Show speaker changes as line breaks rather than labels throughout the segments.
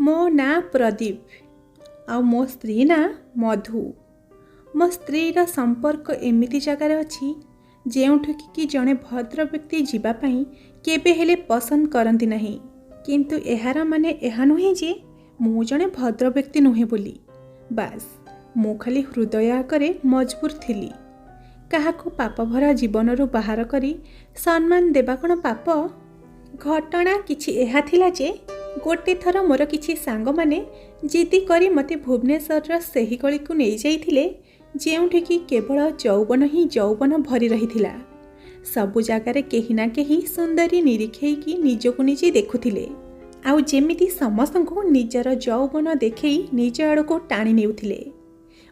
मो ना प्रदीप आ मो स्त्री ना मधु। मो स्त्रीर संपर्क एमिति जगार अच्छी जेउठिक कि जड़े भद्र व्यक्ति जीवाई केबे हेले पसंद करती नहीं, किंतु एहार माने एहा नुहे जे मु जड़े भद्र व्यक्ति नुहे बोली। बास मु खाली हृदय आकरे मजबूर थिली। काहाको पाप भरा जीवन रू बाहर करी सम्मान देबा कौन पाप? घटना किछि एहा थिला जे गोटे थर मोर किछि सांग माने जिद्दी करी मते भुवनेश्वर सही गली को नहीं जाइथिले जेउठिकी केवल यौवन ही यौवन भरी रहिथिला। सबु जगार केही ना केही सुंदरी निरीक्षेकी निजको निजे देखुथिले आउ जेमिति समस्तको निजर यौवन देखई निज आड़को टाणी नेउथिले।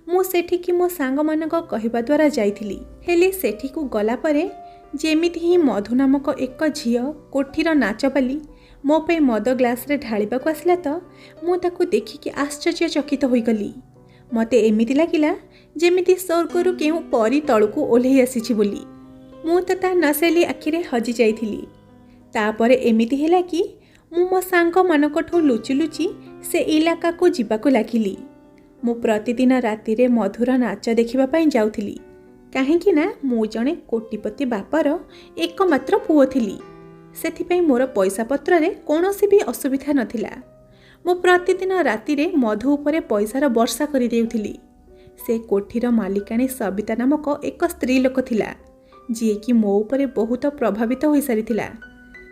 मु सेठिकी मो सांग मानक कहिबा द्वारा जाइथिली, हेले सेठिकु गला परे जेमिति ही मधु नामक एक झियो कोठीर नाचपाली मो पे मद ग्लास रे ढालिबा को आसला तो मु ताकु देखिकी आश्चर्यचकित होइगली। मते एमिति लागिला जेमिति स्वर्गरु केउ परी तळुकु ओल्हेई आसीछि बोली। मु तो ता नसेली आखिरे हजि जाइथिली। तापरे एमिति हेला कि मु मो सांग मानकठु लुचि लुचि से इलाका को जिबाको लागिली। मु प्रतिदिन राति रे मधुर नाच देखिबा पई जाउथिली, काहेकि ना मु जणे कोटिपति बापर एकमात्र पुओ थिली। सेथिपई मोर पैसा पत्र रे कोनोसी भी असुविधा नथिला। मु प्रतिदिन राति रे मधु उपरे पैसार वर्षा करि देउथिली। से कोठीर मालिकाणी सबिता नामक एक स्त्री लोक थिला, जी कि मो उपरे बहुत प्रभावित होई सारिथिला।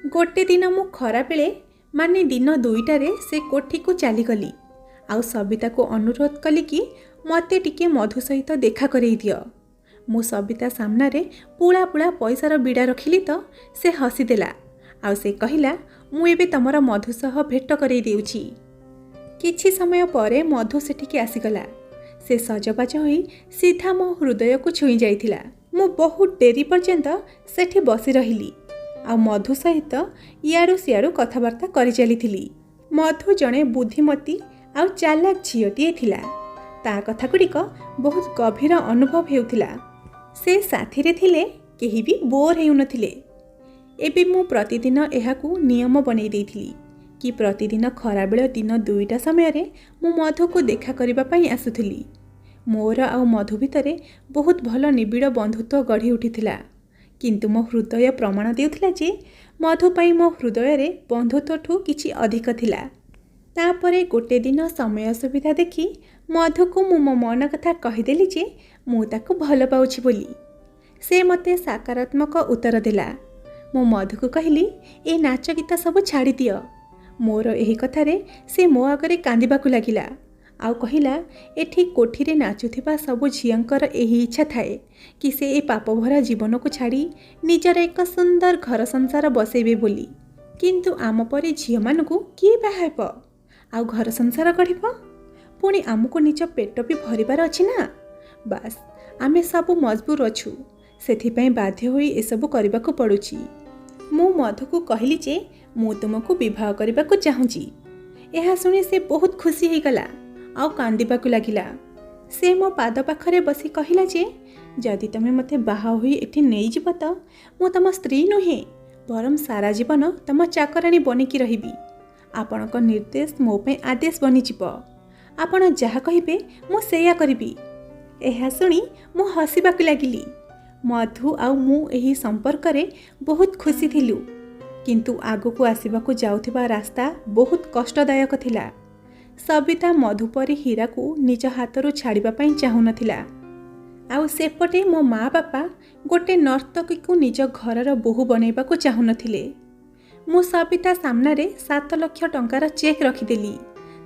गोटे दिन मु खरा बेले माने दिन 2टारे से कोठी को चली गली आउ सबिता को अनुरोध कली कि मते टिके मधु सहित देखा करई दियो। मु सबिता सामना रे पुला पुला पैसार बिड़ा रखिली तो से हसी देला आउ से कहिला मु एबे तमरा मधु सह भेट करई देउछि। किछि समय परे मधु सेठिके आसीगला। से सजबाज होई सीधा मो हृदय को छुई जाइथिला। मु बहुत डेरी पर्यंत सेठी बसी रहिली आ मधु सहित इयाडू सियाडू कथबार्ता करि चलीथिली। मधु जणे बुद्धिमती आउ चालाक झियोटीए थिला। ता कथा गुड़िक बहुत गभीर अनुभव हेउथिला। से साथी रे थिले केही भी बोर हेउनथिले। एबे मु प्रतिदिन एहाकू नियम बनै देइथिली कि प्रतिदिन खराबेल दिन 2टा समय रे मु मधु को देखा करिबा पई आसुथिली। मोर आउ मधु भितरे बहुत भल निबिड़ बंधुत्व गढ़ी उठिथिला, किंतु मो हृदय प्रमाण देउथिला जे मधु पई मो हृदय रे बंधुत्वठू किछि अधिक थिला। तापरे गोटे दिन समय सुविधा देखि मधु को मु मो मन कथा कहिदेली जे मु ताकू भल पाउछि बोली। से मते सकारात्मक उत्तर देला। मो मधु को कहली ए नाच गीत सब छाड़ी दियो। मोर एही कथारे से मो आगरे कांदिबाकू लागिला आउ कहिला एठी कोठीरे नाचुथिबा सबु झियंकर एही इच्छा थाए कि से ए पाप भरा जीवन को छाड़ी निजर एक सुंदर घर संसार बसेबे बोली। किंतु आम परे झिय मानकू किए बाहेब आउ घर संसार गढ़िब? पुणी आमको निज पेट भी भरिबार अछि ना। बास आमे सबु मजबूर अछु, सेथिपई बाध्य होई एसबु करबाकू पड़ुछि। मु मधु को कहली जे मु तुमको विवाह करबाकू चाहूँची। एहा सुनी से बहुत खुशी हो गला आउ कांदिबाकू लागिला। से मो पाद पाखरे बसी कहिला जे जदि तमे मते बाहा होई एठी नै जिब त मु तम स्त्री नुहे, बरम सारा जीवन तम चाकराणी बनिकी रहिबी। आपणक निर्देश मो पे आदेश बनिजिब। आपण जहा कहिबे मु सेया करिबी। एहा सुनी मु हसिबाकू लागिली। मधु आउ मु एही संपर्क रे बहुत खुशी थिलु, किंतु आगु आसिबाकू जाउथिबा रास्ता बहुत कष्टदायक थिला। सबिता मधु परी हीरा को निज हाथरू छाड़िबा पई चाहू नथिला। आउ सेपटे मो माँ बापा गोटे नर्तकी को निज घरर बोहू बनैबाकू चाहू नथिले। मु सबिता सामना रे 7 लाख टंकार चेक रखिदेली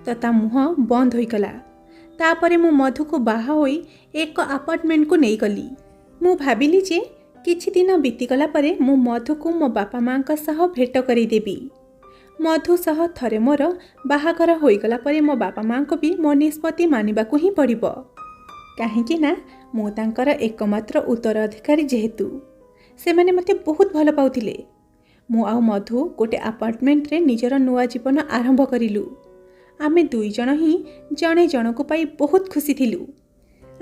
तो ता मुह बंद होइगला। तापरे मु मधु को बाहा होई एक अपार्टमेंट को नहीं गली। मु भाबिली जे किछि दिन बीतीगला परे मु मधु को मो बापा माँ का सह भेट करी देबी। मधु सह थरे मोर बाहागर होइगला परे मो बापा माँ को भी मो निष्पत्ति मानिबाकू ही पड़िबो, काहेकि ना मु तांकर एकमात्र उत्तराधिकारी जेहेतु से माने मते बहुत भल पाउथिले। मु आउ मधु गोटे अपार्टमेंट रे निजर नुआ जीवन आरंभ करिलु। आमे 2 जण ही जणे जनकु पाई बहुत खुशी थिलु।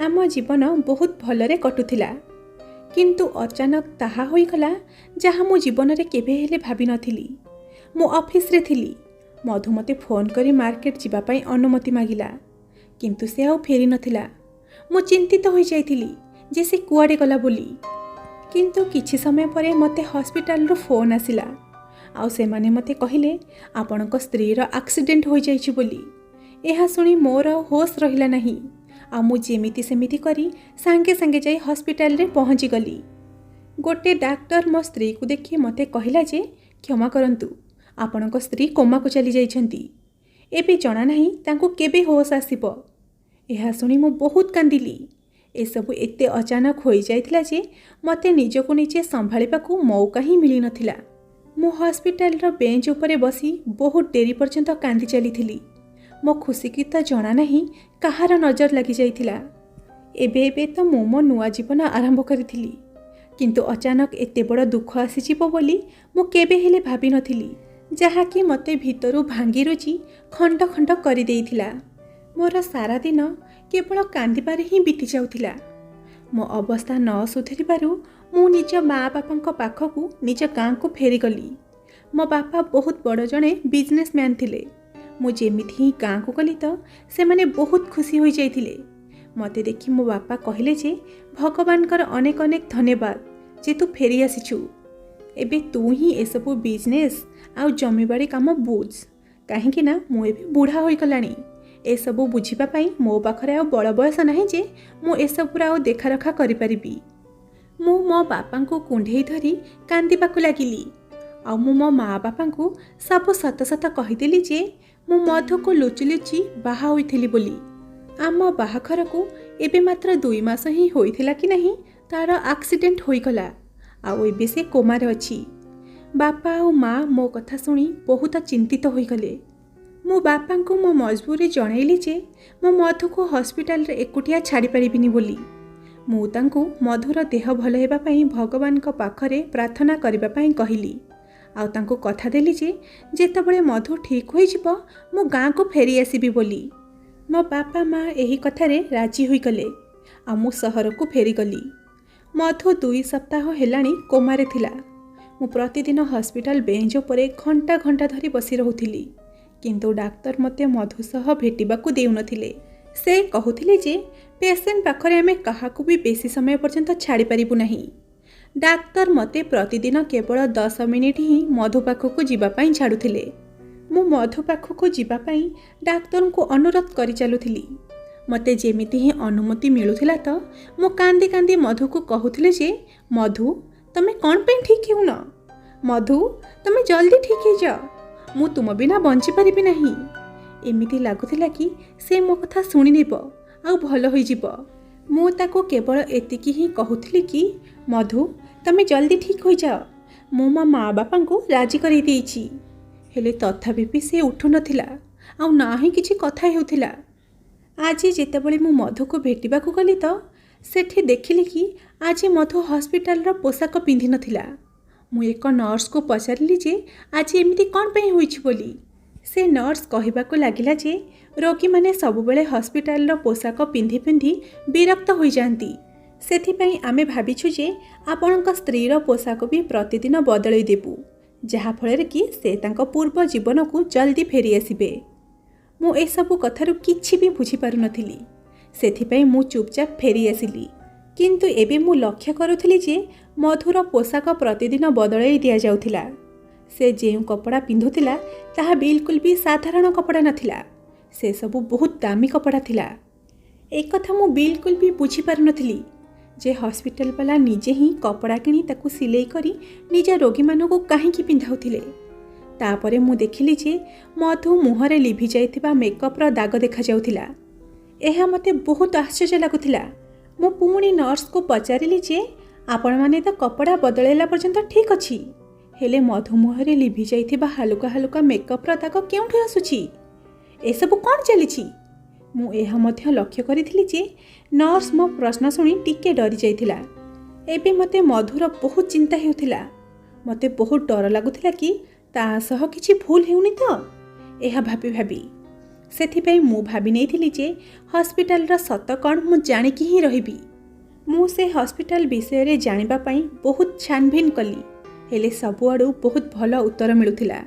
आम जीवन बहुत भलरे कटुथिला, किंतु अचानक ताहा होइगला जहा मो जीवन रे केबे हेले भाबी नथिली। मो ऑफिस रे थिली, मधु मते फोन करी मार्केट जीवापाई अनुमति मागिला, किंतु से आउ फेरी नथिला। मु चिंतित हो जाइथिली जे से कुआडे गला बोली। किंतु किछि समय परे मते हॉस्पिटल रो फोन आसिला। आउ से माने मते कहिले आपणक स्त्री रो एक्सीडेंट हो जाइछि बोली। एहा सुनी मोर होश रहिला नहीं। आ मु जेमिति सेमिति करी सांगे सांगे जाई हॉस्पिटल रे पहुंची गली। गोटे डाक्टर मो स्त्री को देखि मते कहिला जे क्षमा करंतु, आपणक स्त्री कोमा को चली जाइछंती, एबे जणा नहीं तांको केबे होश आसीबो। एहा सुनी मु बहुत कांदिली। ए सब एते अचानक हो जाइथिला जे मते निजको निजे संभाळिबाकू मौका ही मिली नथिला। मु हॉस्पिटल रो बेंच उपरे बसी बहुत डेरी पर्यंत कांदी चलीथिली। मो खुशी की तो जणा नहीं कहार नजर लगी जाइथिला। एबे एबे तो मु मो नुआ जीवन आरंभ करिथिली, किंतु अचानक एते बड़ दुख आसीजिबो बोली मु केबे हेले भाबी नथिली, जहा कि मते भीतरु भांगी रुचि खंड खंड करि देइथिला। मोर सारा दिन केवल कांदिबारे ही बीती जाउथिला। मो अवस्था न सुधरिबारु मु निज माँ बापा पाखकू निज गाँ को फेरी गली। मो बापा बहुत बड़ जणे बिजनेसमैन थिले। मु जेमिति ही गाँ को गली तो से माने बहुत खुशी हो जाइथिले। मते देखि मो बापा कहिले जे भगवानकर अनेक अनेक धन्यवाद जे तू फेरी आसीछु। एबे तू ही ए सब बिजनेस आउ जमीबाड़ी काम बुझ, काहेकि ना मु एबे बुढ़ा होई गलानी। ए सब बुझिबा पई मो पाखरे आ बड़ बयस नाही जे मु ए सब आउ देखा रखा करि परिबी। मु मो बापा को कुंढेई धरी कांदिबाकू लागिली। आ मु मो माँ बापा को सब सत सत कहिदेली जे मु मधु को लुचि लुचि बाहा होइथिली बोली। आम बाहाघर को एबे मात्र 2 मास ही होइथिला कि नहीं तार एक्सीडेंट होइगला। आउ एबे से कोमारे अछि। बापा और माँ मो कथा सुनी बहुत चिंतित होइगले। मो बापा को मो मजबूरी जनइली जे मो मधु को हॉस्पिटल रे एकुटिया छाड़ी परिबिनी बोली। मु तांको मधुर देह भल हेबा पई भगवान को पाखरे प्रार्थना करिबा पई कहिली। आउ तांको कथा देली जे जेतेबेले मधु ठीक होई जिवो मो गाँ को फेरी आसीबी बोली। मो बापा माँ एही कथारे राजी होई गले। आ मु सहर को फेरी गली। मधु 2 सप्ताह हेलाणी कोमारे थिला। मु प्रतिदिन हॉस्पिटल बेंच उपरे घंटा घंटा धरी बसी रहुथिली, किंतु डाक्टर मते मधु सह भेटिबाकू देउनथिले। से कहुथिले जे पेशेंट पाखरे आमे काहाकू भी बेसी समय पर्यंत छाड़ी परिबु नहीं। डाक्टर मते प्रतिदिन केवल 10 मिनिट ही मधु पाखकू जीवापाई छाड़ुथिले। मु मधु पाखकू जीवापाई डाक्टर को अनुरोध करि चलुथिली। मते जेमिति ही अनुमति मिलुथिला तो मु कांदी कांदी मधु को कहुथिले जे मधु तमे कौन पे ठीक हेउन, मधु तमे जल्दी ठीक हे जा, मु तुम बिना बंची परिबि नहीं। एमिति लागुथिला कि से मो कथा सुनि नेबो आ भलो होई जिवो। मु ताको केवल एतिकी ही कहुथिली कि मधु तमे जल्दी ठीक हो जाओ, मो माँ बापा को राजी कर देइछि। हेले तथापि भी से उठु नथिला आ ना ही किछि कथा हेउथिला। आज जेतेबेले मु मधु को भेटिबाकू गली तो सेठी देखिली कि आज मधु हॉस्पिटल रो पोशाक पिंधि नथिला। मु एक नर्स को पचारिली जे आज एमिति कौन पे होइछि बोली। से नर्स कहिबाकू लागिला जे रोगी माने सबुबेले हॉस्पिटल रो पोशाक पिंधि पिंधि विरक्त होई जांती, सेथिपई आमे भाबिछु जे आपणक स्त्री रो पोशाक भी प्रतिदिन बदलै देबु, जहा फଳରେ कि से तांको पूर्व जीवन को जल्दी फेरी आसीबे। मु ए सब कथारु किछि भी बुझी पारु नथिली, सेथिपई मु चुपचाप फेरी आसिली। किंतु एबे मु लक्ष्य करुथिली जे मधुर पोशाक प्रतिदिन बदलै दिया जाउथिला। से जेउ कपड़ा पिंधुथिला ताहा बिल्कुल भी साधारण कपड़ा नथिला, से सबु बहुत दामी कपड़ा थिला। एक कथा मु बिल्कुल भी बुझी पारु नथिली जे हॉस्पिटल वाला निजे ही कपड़ा किनी ताकू सिलाई करी निज रोगी मानकू काहेकि पिंधाउथिले। तापरे मु देखिली जे मधु मुहरे लिभि जाइथिबा मेकअप रो दाग देखा जाउथिला। एहा मते बहुत आश्चर्य लागुथिला। मु पुणी नर्स को पचारिली जे आपण माने त कपड़ा बदलैला पर्यंत ठीक अछि, हेले मधु मुहरे लिभि जाइथिबा हालुका हालुका मेकअप रो दाग केउठु आसुछि, ए सब कोन चलिछि। मु एहा मध्य लक्ष्य करिथिली जे नर्स मो प्रश्न सुनी टिके डरी जाइथिला। एबे मते मधुर बहुत चिंता हेउथिला। मते बहुत डर लागुथिला कि ता सह किछि भूल हेउनी तो। एहा भाबी भाबी सेथिपई मु भाबी नेइथिली जे हॉस्पिटल रा सत कोन मु जानिकी ही रहिबी। मु से हॉस्पिटल विषय रे जानिबा पई बहुत छानभिन कली, हेले सबुआडू बहुत भल उत्तर मिलुथिला।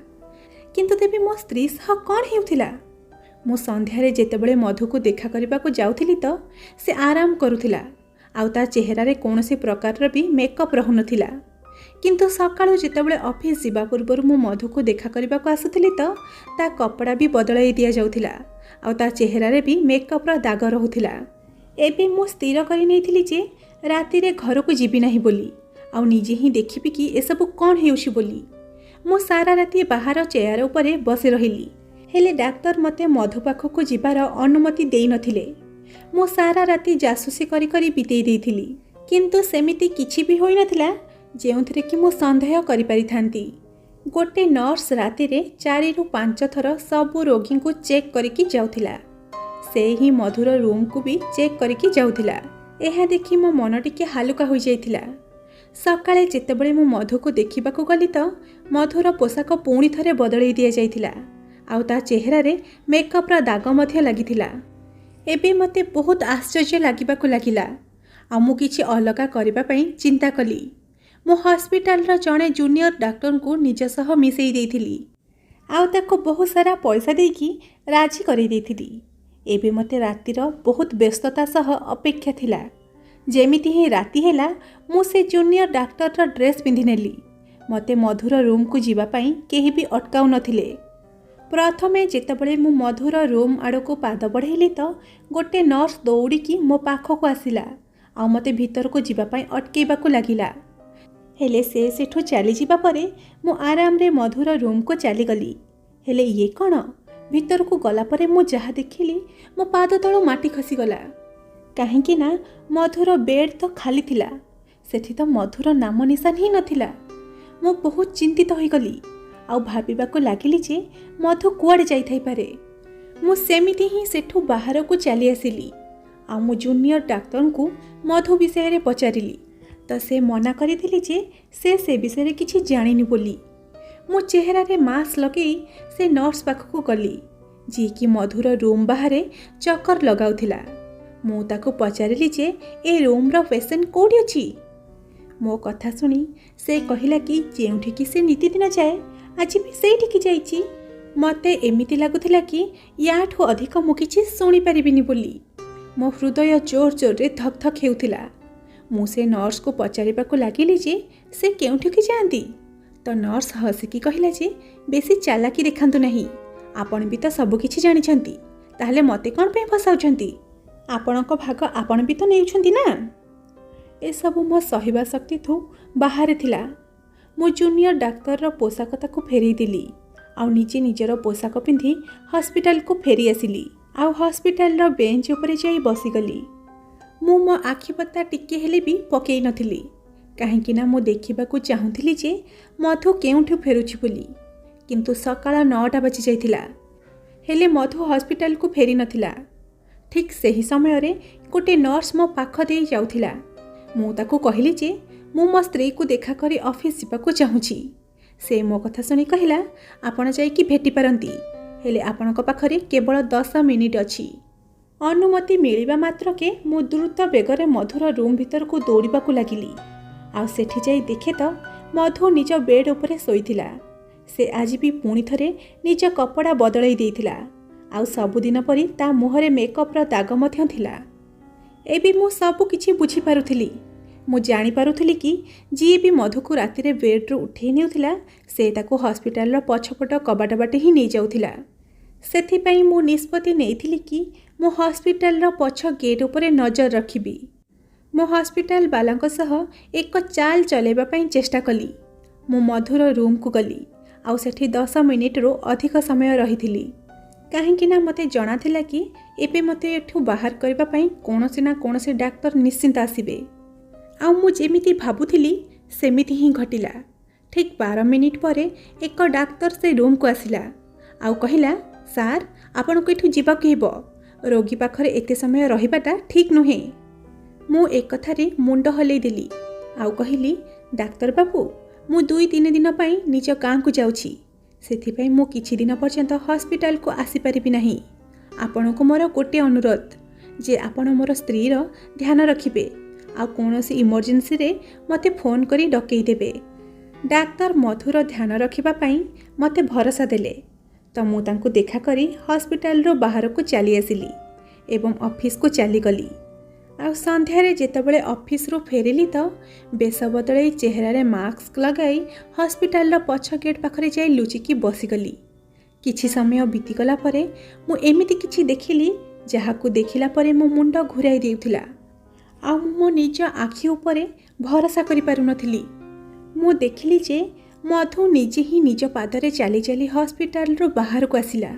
କିନ୍ତୁ ତେବେ ମୋ ସ୍ତ୍ରୀ ସହ କ'ଣ ହେଉଥିଲା? ମୁଁ ସନ୍ଧ୍ୟାରେ ଯେତେବେଳେ ମଧୁକୁ ଦେଖା କରିବାକୁ ଯାଉଥିଲି ତ ସେ ଆରାମ କରୁଥିଲା ଆଉ ତା ଚେହେରାରେ କୌଣସି ପ୍ରକାରର ବି ମେକଅପ୍ ରହୁନଥିଲା। କିନ୍ତୁ ସକାଳୁ ଯେତେବେଳେ ଅଫିସ୍ ଯିବା ପୂର୍ବରୁ ମୁଁ ମଧୁକୁ ଦେଖା କରିବାକୁ ଆସୁଥିଲି ତ ତା କପଡ଼ା ବି ବଦଳାଇ ଦିଆଯାଉଥିଲା ଆଉ ତା ଚେହେରାରେ ବି ମେକଅପ୍ର ଦାଗ ରହୁଥିଲା। ଏବେ ମୁଁ ସ୍ଥିର କରି ନେଇଥିଲି ଯେ ରାତିରେ ଘରକୁ ଯିବି ନାହିଁ ବୋଲି, ଆଉ ନିଜେ ହିଁ ଦେଖିବି କି ଏସବୁ କ'ଣ ହେଉଛି ବୋଲି। ମୁଁ ସାରା ରାତି ବାହାର ଚେୟାର ଉପରେ ବସି ରହିଲି, ହେଲେ ଡାକ୍ତର ମୋତେ ମଧୁ ପାଖକୁ ଯିବାର ଅନୁମତି ଦେଇନଥିଲେ। ମୁଁ ସାରା ରାତି ଜାସୁସି କରି କରି ବିତେଇ ଦେଇଥିଲି, କିନ୍ତୁ ସେମିତି କିଛି ବି ହୋଇନଥିଲା ଯେଉଁଥିରେ କି ମୁଁ ସନ୍ଦେହ କରିପାରିଥାନ୍ତି। ଗୋଟେ ନର୍ସ ରାତିରେ 4ରୁ 5 ଥର ସବୁ ରୋଗୀଙ୍କୁ ଚେକ୍ କରିକି ଯାଉଥିଲା। ସେ ହିଁ ମଧୁର ରୁମ୍କୁ ବି ଚେକ୍ କରିକି ଯାଉଥିଲା। ଏହା ଦେଖି ମୋ ମନ ଟିକେ ହାଲୁକା ହୋଇଯାଇଥିଲା। ସକାଳେ ଯେତେବେଳେ ମୁଁ ମଧୁକୁ ଦେଖିବାକୁ ଗଲି ତ ମଧୁର ପୋଷାକ ପୁଣି ଥରେ ବଦଳାଇ ଦିଆଯାଇଥିଲା ଆଉ ତା ଚେହେରାରେ ମେକଅପ୍ର ଦାଗ ମଧ୍ୟ ଲାଗିଥିଲା। ଏବେ ମୋତେ ବହୁତ ଆଶ୍ଚର୍ଯ୍ୟ ଲାଗିବାକୁ ଲାଗିଲା ଆଉ ମୁଁ କିଛି ଅଲଗା କରିବା ପାଇଁ ଚିନ୍ତା କଲି। ମୁଁ ହସ୍ପିଟାଲର ଜଣେ ଜୁନିୟର ଡାକ୍ତରଙ୍କୁ ନିଜ ସହ ମିଶାଇ ଦେଇଥିଲି ଆଉ ତାକୁ ବହୁତ ସାରା ପଇସା ଦେଇକି ରାଜି କରାଇ ଦେଇଥିଲି। ଏବେ ମୋତେ ରାତିର ବହୁତ ବ୍ୟସ୍ତତା ସହ ଅପେକ୍ଷା ଥିଲା। ଯେମିତି ହିଁ ରାତି ହେଲା ମୁଁ ସେ ଜୁନିୟର ଡାକ୍ତରର ଡ୍ରେସ୍ ପିନ୍ଧିନେଲି। ମୋତେ ମଧୁର ରୁମ୍କୁ ଯିବା ପାଇଁ କେହି ବି ଅଟକାଉ ନଥିଲେ। ପ୍ରଥମେ ଯେତେବେଳେ ମୁଁ ମଧୁର ରୁମ୍ ଆଡ଼କୁ ପାଦ ବଢ଼ାଇଲି ତ ଗୋଟେ ନର୍ସ ଦୌଡ଼ିକି ମୋ ପାଖକୁ ଆସିଲା ଆଉ ମୋତେ ଭିତରକୁ ଯିବା ପାଇଁ ଅଟକାଇବାକୁ ଲାଗିଲା। ହେଲେ ସେ ସେଠୁ ଚାଲିଯିବା ପରେ ମୁଁ ଆରାମରେ ମଧୁର ରୁମ୍କୁ ଚାଲିଗଲି। ହେଲେ ଇଏ କ'ଣ, ଭିତରକୁ ଗଲା ପରେ ମୁଁ ଯାହା ଦେଖିଲି ମୋ ପାଦ ତଳୁ ମାଟି ଖସିଗଲା। କାହିଁକି ନା ମଧୁର ବେଡ୍ ତ ଖାଲି ଥିଲା, ସେଠି ତ ମଧୁର ନାମ ନିଶାନ ହିଁ ନଥିଲା। ମୁଁ ବହୁତ ଚିନ୍ତିତ ହୋଇଗଲି ଆଉ ଭାବିବାକୁ ଲାଗିଲି ଯେ ମଧୁ କୁଆଡ଼େ ଯାଇଥାଇପାରେ। ମୁଁ ସେମିତି ହିଁ ସେଠୁ ବାହାରକୁ ଚାଲି ଆସିଲି ଆଉ ମୁଁ ଜୁନିୟର ଡାକ୍ତରଙ୍କୁ ମଧୁ ବିଷୟରେ ପଚାରିଲି ତ ସେ ମନା କରିଥିଲେ ଯେ ସେ ବିଷୟରେ କିଛି ଜାଣିନି ବୋଲି। ମୁଁ ଚେହେରାରେ ମାସ୍କ ଲଗାଇ ସେ ନର୍ସ ପାଖକୁ ଗଲି ଯିଏକି ମଧୁର ରୁମ୍ ବାହାରେ ଚକର ଲଗାଉଥିଲା। ମୁଁ ତାକୁ ପଚାରିଲି ଯେ ଏ ରୁମ୍ର ପେସେଣ୍ଟ କେଉଁଠି ଅଛି। ମୋ କଥା ଶୁଣି ସେ କହିଲା କି ଯେଉଁଠିକି ସେ ନିତିଦିନ ଯାଏ ଆଜି ବି ସେଇଠିକି ଯାଇଛି। ମୋତେ ଏମିତି ଲାଗୁଥିଲା କି ୟାଠୁ ଅଧିକ ମୁଁ କିଛି ଶୁଣିପାରିବିନି ବୋଲି। ମୋ ହୃଦୟ ଜୋର ଜୋରରେ ଧକ୍ ଧକ୍ ହେଉଥିଲା। ମୁଁ ସେ ନର୍ସକୁ ପଚାରିବାକୁ ଲାଗିଲି ଯେ ସେ କେଉଁଠିକି ଯାଆନ୍ତି ତ ନର୍ସ ହସିକି କହିଲା ଯେ ବେଶୀ ଚାଲାକି ଦେଖାନ୍ତୁ ନାହିଁ, ଆପଣ ବି ତ ସବୁକିଛି ଜାଣିଛନ୍ତି, ତାହେଲେ ମୋତେ କ'ଣ ପାଇଁ ଫସାଉଛନ୍ତି? ଆପଣଙ୍କ ଭାଗ ଆପଣ ବି ତ ନେଉଛନ୍ତି ନା। ଏସବୁ ମୋ ସହିବା ଶକ୍ତିଠୁ ବାହାରେ ଥିଲା। ମୁଁ ଜୁନିୟର ଡାକ୍ତରର ପୋଷାକ ତାକୁ ଫେରାଇ ଦେଲି ଆଉ ନିଜେ ନିଜର ପୋଷାକ ପିନ୍ଧି ହସ୍ପିଟାଲକୁ ଫେରି ଆସିଲି ଆଉ ହସ୍ପିଟାଲର ବେଞ୍ଚ ଉପରେ ଯାଇ ବସିଗଲି। ମୁଁ ମୋ ଆଖିପତା ଟିକେ ହେଲେ ବି ପକାଇ ନଥିଲି, କାହିଁକି ନା ମୁଁ ଦେଖିବାକୁ ଚାହୁଁଥିଲି ଯେ ମଧୁ କେଉଁଠୁ ଫେରୁଛି ବୋଲି। କିନ୍ତୁ ସକାଳ 9ଟା ବାଜି ଯାଇଥିଲା, ହେଲେ ମଧୁ ହସ୍ପିଟାଲକୁ ଫେରି ନଥିଲା। ଠିକ୍ ସେହି ସମୟରେ ଗୋଟେ ନର୍ସ ମୋ ପାଖ ଦେଇ ଯାଉଥିଲା। ମୁଁ ତାକୁ କହିଲି ଯେ ମୁଁ ମୋ ସ୍ତ୍ରୀକୁ ଦେଖା କରି ଅଫିସ୍ ଯିବାକୁ ଚାହୁଁଛି। ସେ ମୋ କଥା ଶୁଣି କହିଲା, ଆପଣ ଯାଇକି ଭେଟିପାରନ୍ତି, ହେଲେ ଆପଣଙ୍କ ପାଖରେ କେବଳ 10 ମିନିଟ୍ ଅଛି। ଅନୁମତି ମିଳିବା ମାତ୍ରକେ ମୁଁ ଦ୍ରୁତ ବେଗରେ ମଧୁର ରୁମ୍ ଭିତରକୁ ଦୌଡ଼ିବାକୁ ଲାଗିଲି ଆଉ ସେଠି ଯାଇ ଦେଖେ ତ ମଧୁ ନିଜ ବେଡ୍ ଉପରେ ଶୋଇଥିଲା। ସେ ଆଜି ବି ପୁଣି ଥରେ ନିଜ କପଡ଼ା ବଦଳାଇ ଦେଇଥିଲା ଆଉ ସବୁଦିନ ପରି ତା ମୁହଁରେ ମେକଅପ୍ର ଦାଗ ମଧ୍ୟ ଥିଲା। ଏବେ ମୁଁ ସବୁ କିଛି ବୁଝିପାରୁଥିଲି। ମୁଁ ଜାଣିପାରୁଥିଲି କି ଯିଏ ବି ମଧୁକୁ ରାତିରେ ବେଡ୍ରୁ ଉଠାଇ ନେଉଥିଲା ସେ ତାକୁ ହସ୍ପିଟାଲର ପଛପଟ କବାଟ ବାଟେ ହିଁ ନେଇଯାଉଥିଲା। ସେଥିପାଇଁ ମୁଁ ନିଷ୍ପତ୍ତି ନେଇଥିଲି କି ମୁଁ ହସ୍ପିଟାଲର ପଛ ଗେଟ୍ ଉପରେ ନଜର ରଖିବି। ମୁଁ ହସ୍ପିଟାଲ ବାଲାଙ୍କ ସହ ଏକ ଚାଲ ଚଲାଇବା ପାଇଁ ଚେଷ୍ଟା କଲି। ମୁଁ ମଧୁର ରୁମ୍କୁ ଗଲି ଆଉ ସେଠି 10 ମିନିଟ୍ରୁ ଅଧିକ ସମୟ ରହିଥିଲି, କାହିଁକି ନା ମୋତେ ଜଣାଥିଲା କି ଏବେ ମୋତେ ଏଠୁ ବାହାର କରିବା ପାଇଁ କୌଣସି ନା କୌଣସି ଡାକ୍ତର ନିଶ୍ଚିନ୍ତ ଆସିବେ। ଆଉ ମୁଁ ଯେମିତି ଭାବୁଥିଲି ସେମିତି ହିଁ ଘଟିଲା। ଠିକ୍ 12 ମିନିଟ୍ ପରେ ଏକ ଡାକ୍ତର ସେ ରୁମ୍କୁ ଆସିଲା ଆଉ କହିଲା, ସାର୍ ଆପଣଙ୍କୁ ଏଠୁ ଯିବାକୁ ହେବ, ରୋଗୀ ପାଖରେ ଏତେ ସମୟ ରହିବାଟା ଠିକ୍ ନୁହେଁ। ମୁଁ ଏକଥାରେ ମୁଣ୍ଡ ହଲେଇ ଦେଲି ଆଉ କହିଲି, ଡାକ୍ତର ବାବୁ, ମୁଁ 2-3 ଦିନ ପାଇଁ ନିଜ ଗାଁକୁ ଯାଉଛି, ସେଥିପାଇଁ ମୁଁ କିଛି ଦିନ ପର୍ଯ୍ୟନ୍ତ ହସ୍ପିଟାଲକୁ ଆସିପାରିବି ନାହିଁ। ଆପଣଙ୍କୁ ମୋର ଗୋଟିଏ ଅନୁରୋଧ ଯେ ଆପଣ ମୋର ସ୍ତ୍ରୀର ଧ୍ୟାନ ରଖିବେ ଆଉ କୌଣସି ଇମର୍ଜେନ୍ସିରେ ମୋତେ ଫୋନ୍ କରି ଡକେଇ ଦେବେ। डाक्तर मधुर ध्यान रखिबापाई मते भरोसा देले। तो मु तांकु देखा करी हॉस्पिटल रो बाहर को चली आसिली एवं ऑफिस को चली गली। आ संध्यारे जेतेबेले ऑफिस रो फेरिली तो बेस बदलई चेहरारे मास्क लगाई हॉस्पिटल रो पछ गेट पाखरे जाई लुचिकी बसीगली। किछि समय बीतीगला परे मु एमिति किछि देखिली जहाकू देखिला परे मो मुंड घुराई देउथिला। आ मो निज आखि उपरे भरोसा करि पारु नथिली। मु देखिली जे मधु निजे ही निज पादरे चली चली हॉस्पिटल रो बाहर को आसिला।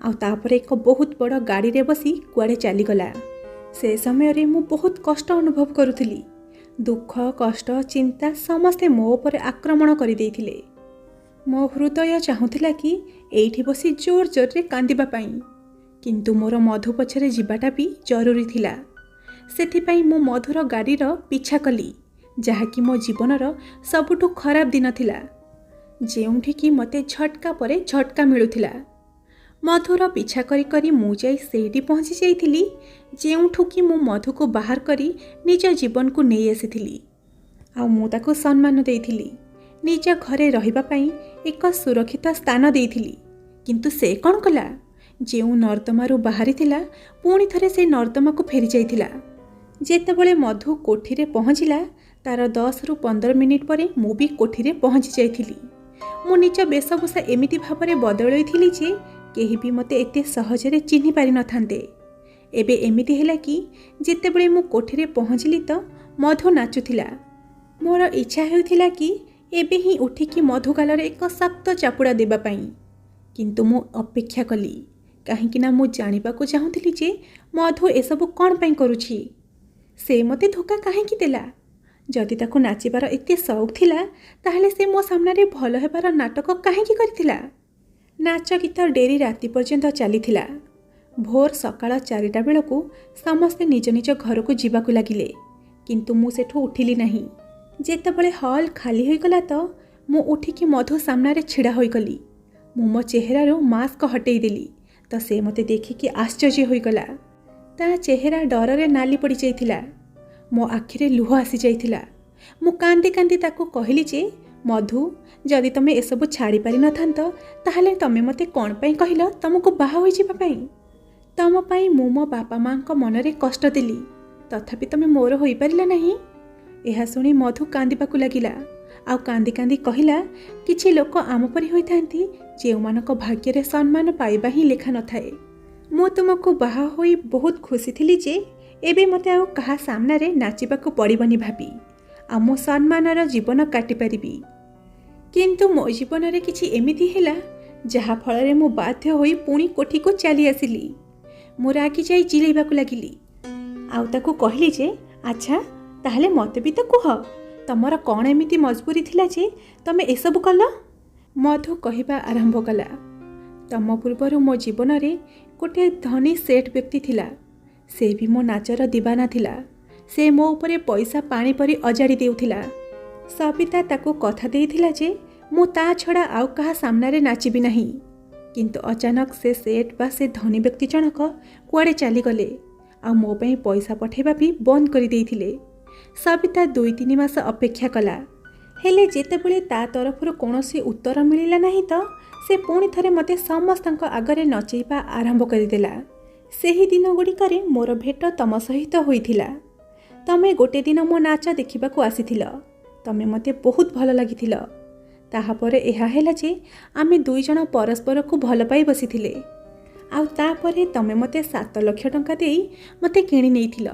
आ तापर एक बहुत बड़ गाड़ी रे बसी कुआडे चली गला। से समय रे मु बहुत कष्ट अनुभव करुथिली। दुख कष्ट चिंता समस्ते मो ऊपर आक्रमण करि देइथिले। मो हृदय चाहुथिला कि एइठी बसी जोर जोर रे कांदिबा पाई, किंतु मोर मधु पछरे जीवाटा भी जरूरी थिला। सेथिपाई मु मधुर गाड़ीर पिछा कली, जहाँकि मो जीवनर सबुठु खराब दिन थिला, जेउठी कि मते झटका परे झटका मिलुथिला। मधुर पिछा करी करी मु जाई सेठी पहुँची जाइथिली जेउठु कि मु मधु को बाहर करी निज जीवन को नहीं आसीथिली। आ मु ताको सम्मान देइथिली, निज घरे रहिबा पाई एक सुरक्षित स्थान देइथिली। किंतु से कौन कला, जेउ नर्दमारू बाहरी थिला पुणी थरे से नर्दमा को फेरी जाइथिला। जेतेबेले मधु कोठी रे पहुँचिला तार 10 रु 15 मिनिट परे मु भी कोठी रे पहुँची जाइथिली। मु निज वेशभूषा एमिति भाबरे बदलैथिली जे केही भी मते एते सहजरे चिन्हि पारि नथान्ते। एबे एमिति हैला कि जेतेबेले मु कोठी रे पहुँचली तो मधु नाचुथिला। मोर इच्छा हेउथिला कि एबे ही उठिकी मधु गालरे एक शक्त चापुड़ा देबा पाई, किंतु मु अपेक्षा कली काहेकिना मु जानिबाकू चाहुथिली जे मधु एसबु कौन पाई करुछि। से मते धोखा काहेकि देला। जदि ताकू नाचिबार एते शौक थिला ताहले से मो सामने भल हेबार नाटक काहेकि करिथिला। नाच गीत डेरी राति पर्यंत चलीथिला। भोर सकाळ 4टा बेलकू समस्ते निज निज घर को जीवाकू लागिले, किंतु मु सेठू उठिली नहीं। जेतेबेले हॉल खाली होइगला तो मु उठिकी मधु सामने छिड़ा होइगली। मु मो चेहरारू मास्क हटेई देली तो से मते देखिकी आश्चर्य होइगला। ता चेहरा डररे नाली पड़ी जाइथिला। मो आखिरे लुह आसी जाइथिला। मु कांदी कांदी ताको कहली जे मधु, जदि तमे एसबु छाड़ी पारि नथांत ताहले तमे मते कोन पई कहिलो तमको बाहा होई जिबा पई। तम पई मु मो बापा मां को मनरे कष्ट देली, तथापि तमे मोर होई परिला नहीं। एहा सुनी मधु कांदिबाकू लागिला। आ कांदी कांदी कहिला, किछि लोक आम परि होइथांती जेउमानक भाग्यरे सम्मान पाइबा ही लेखा नथाए। मु तुमको बाहा होई बहुत खुशी थिली जे एबे मते आ कहा सामना रे नाचिबाकू पड़िबनी भाबी आ मो सम्मानर जीवन काटि पारिबी। किंतु मो जीवन रे किछि एमिति हेला जहा फल रे मु बाध्य होई पुणी कोठी को चली आसिली। मु रागी जाई चिलेबाकू लागिली। आउ ताकू कहली जे अच्छा ताहले मते भी तो कुह, तमर कौन एमिति मजबूरी थिला जे तमे एसबु कल। मधु कहिबा आरंभ कला, तम पूर्वर मो जीवन रे गोटे धनी सेठ व्यक्ति थिला। से भी मो नाचर दीवाना थिला। से मो उपरे पैसा पानी परी अजाड़ी देउथिला। सबिता ताको कथा देइथिला जे मु ता छड़ा आउ कहा सामने नाचिबी नहीं। किंतु अचानक से सेठ बा से धनी व्यक्ति जनक कुआडे चली गले आ मो पई पैसा पठेबा भी बंद करि देइथिले। सबिता 2-3 मास अपेक्षा कला, हेले जेतेबेले ता तरफरु कोनोसी उत्तर मिलिला नहीं तो से पुणी थरे मते समस्तक आगरे नचेबा आरंभ करिदेला। सेही दिन गुड़िकरे मोर भेट तम सहित होइथिला। तमे गोटे दिन मो नाच देखिबाकू आसीथिल। तमे मते बहुत भल लागिथिल। ताहा परे एहा हेला जे आमे 2 जण परस्पर को भल पाई बसिथिले। आउ तापरे तमे मते 7 लाख टंका देई मते किणी नेइथिल।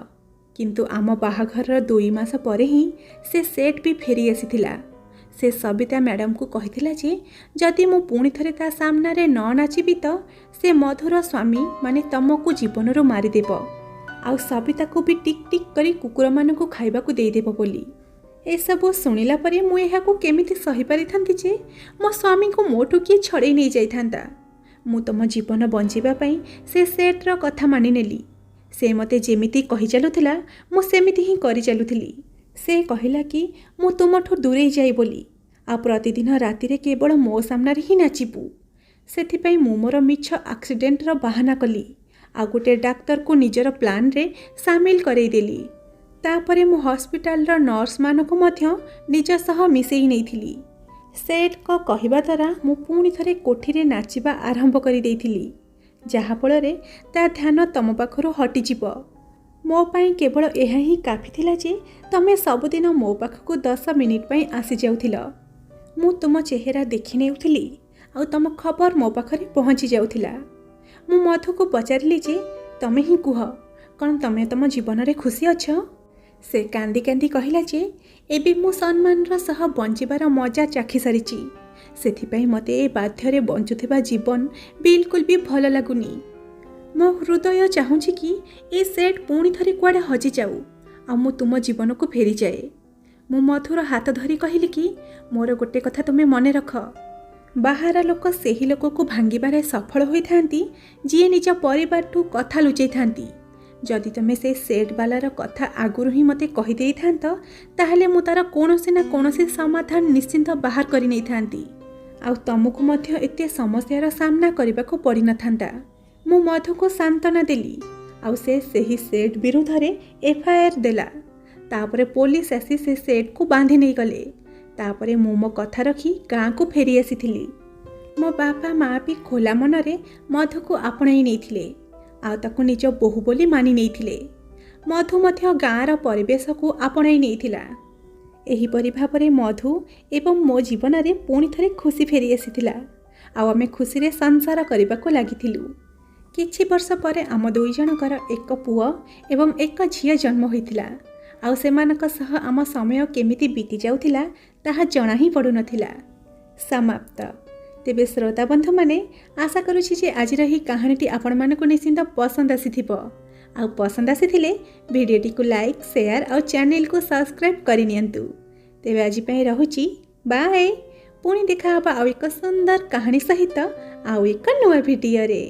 किंतु आम बाहाघर 2 मास परे ही से सेठ भी फेरी आसीथिला। से सबिता मैडम को कहिथिला जे जदि मु पुणी थरे ता सामना रे न नाचिबी तो से मधुर स्वामी माने तमको जीवनरो मारिदेव। आउ सबिता को भी टिक टिक करी कुकुर मान को खाइबा को देदेव बोली। एसबू शुणिला परे मु एहाकू केमिति सही पारिथांती जे मो स्वामी को मोठू किए छड़े नहीं जाइथांता। मु तम जीवन बंचिबा पई से सेठर कथा मानि नेली। से मते जेमिति कहि चलुथिला मु सेमिति ही करि चलुथिली। से कहिला कि मु तुमठू दूरे जाई बोली आ प्रतिदिन राति रे केवल मो सामने ही नाचिबू। सेथिपई मु मोर मिछ एक्सीडेंटर बहाना कली आ गोटे डाक्तर को निजर प्लान रे सामिल करई देली। तापरे मु हॉस्पिटल रो नर्स मानको मध्य निज सह मिसेई नैथिली। ସେଠ୍ଙ୍କ କହିବା ଦ୍ୱାରା ମୁଁ ପୁଣି ଥରେ କୋଠିରେ ନାଚିବା ଆରମ୍ଭ କରିଦେଇଥିଲି, ଯାହାଫଳରେ ତା ଧ୍ୟାନ ତମ ପାଖରୁ ହଟିଯିବ। ମୋ ପାଇଁ କେବଳ ଏହା ହିଁ କାଫି ଥିଲା ଯେ ତମେ ସବୁଦିନ ମୋ ପାଖକୁ 10 ମିନିଟ୍ ପାଇଁ ଆସିଯାଉଥିଲ। ମୁଁ ତୁମ ଚେହେରା ଦେଖି ନେଉଥିଲି ଆଉ ତମ ଖବର ମୋ ପାଖରେ ପହଞ୍ଚି ଯାଉଥିଲା। ମୁଁ ମଧୁକୁ ପଚାରିଲି ଯେ ତମେ ହିଁ କୁହ, କ'ଣ ତମେ ତମ ଜୀବନରେ ଖୁସି ଅଛ? ସେ କାନ୍ଦି କାନ୍ଦି କହିଲା ଯେ ଏବେ ମୁଁ ସମ୍ମାନର ସହ ବଞ୍ଚିବାର ମଜା ଚାଖି ସାରିଛି, ସେଥିପାଇଁ ମୋତେ ଏ ବାଧ୍ୟରେ ବଞ୍ଚୁଥିବା ଜୀବନ ବିଲକୁଲ ବି ଭଲ ଲାଗୁନି। ମୋ ହୃଦୟ ଚାହୁଁଛି କି ଏ ସେଟ୍ ପୁଣି ଥରେ କୁଆଡ଼େ ହଜିଯାଉ ଆଉ ମୁଁ ତୁମ ଜୀବନକୁ ଫେରିଯାଏ। ମୁଁ ମଧୁର ହାତ ଧରି କହିଲି କି ମୋର ଗୋଟେ କଥା ତୁମେ ମନେ ରଖ, ବାହାର ଲୋକ ସେହି ଲୋକକୁ ଭାଙ୍ଗିବାରେ ସଫଳ ହୋଇଥାନ୍ତି ଯିଏ ନିଜ ପରିବାରଠୁ କଥା ଲୁଚେଇଥାନ୍ତି। ଯଦି ତୁମେ ସେ ସେଟ୍ ବାଲାର କଥା ଆଗରୁ ହିଁ ମୋତେ କହିଦେଇଥାନ୍ତ ତାହେଲେ ମୁଁ ତା'ର କୌଣସି ନା କୌଣସି ସମାଧାନ ନିଶ୍ଚିନ୍ତ ବାହାର କରି ନେଇଥାନ୍ତି ଆଉ ତମକୁ ମଧ୍ୟ ଏତେ ସମସ୍ୟାର ସାମ୍ନା କରିବାକୁ ପଡ଼ିନଥାନ୍ତା। ମୁଁ ମଧୁକୁ ସାନ୍ତ୍ୱନା ଦେଲି ଆଉ ସେ ସେହି ସେଟ୍ ବିରୁଦ୍ଧରେ FIR ଦେଲା। ତାପରେ ପୋଲିସ ଆସି ସେ ସେଟ୍କୁ ବାନ୍ଧି ନେଇଗଲେ। ତାପରେ ମୁଁ ମୋ କଥା ରଖି ଗାଁକୁ ଫେରି ଆସିଥିଲି। ମୋ ବାପା ମାଆ ବି ଖୋଲା ମନରେ ମଧୁକୁ ଆପଣାଇ ନେଇଥିଲେ ଆଉ ତାକୁ ନିଜ ବୋହୂ ବୋଲି ମାନି ନେଇଥିଲେ। ମଧୁ ମଧ୍ୟ ଗାଁର ପରିବେଶକୁ ଆପଣାଇ ନେଇଥିଲା। ଏହିପରି ଭାବରେ ମଧୁ ଏବଂ ମୋ ଜୀବନରେ ପୁଣି ଥରେ ଖୁସି ଫେରି ଆସିଥିଲା ଆଉ ଆମେ ଖୁସିରେ ସଂସାର କରିବାକୁ ଲାଗିଥିଲୁ। କିଛି ବର୍ଷ ପରେ ଆମ ଦୁଇ ଜଣଙ୍କର ଏକ ପୁଅ ଏବଂ ଏକ ଝିଅ ଜନ୍ମ ହୋଇଥିଲା ଆଉ ସେମାନଙ୍କ ସହ ଆମ ସମୟ କେମିତି ବିତି ଯାଉଥିଲା ତାହା ଜଣା ହିଁ ପଡ଼ୁନଥିଲା। ସମାପ୍ତ। ତେବେ ଶ୍ରୋତା ବନ୍ଧୁମାନେ, ଆଶା କରୁଛି ଯେ ଆଜିର ଏହି କାହାଣୀଟି ଆପଣମାନଙ୍କୁ ନିଶ୍ଚିନ୍ତ ପସନ୍ଦ ଆସିଥିବ। ଆଉ ପସନ୍ଦ ଆସିଥିଲେ ଭିଡ଼ିଓଟିକୁ ଲାଇକ୍, ସେୟାର ଆଉ ଚ୍ୟାନେଲକୁ ସବସ୍କ୍ରାଇବ୍ କରିନିଅନ୍ତୁ। ତେବେ ଆଜି ପାଇଁ ରହୁଛି, ବାଏ। ପୁଣି ଦେଖା ହେବା ଆଉ ଏକ ସୁନ୍ଦର କାହାଣୀ ସହିତ ଆଉ ଏକ ନୂଆ ଭିଡ଼ିଓରେ।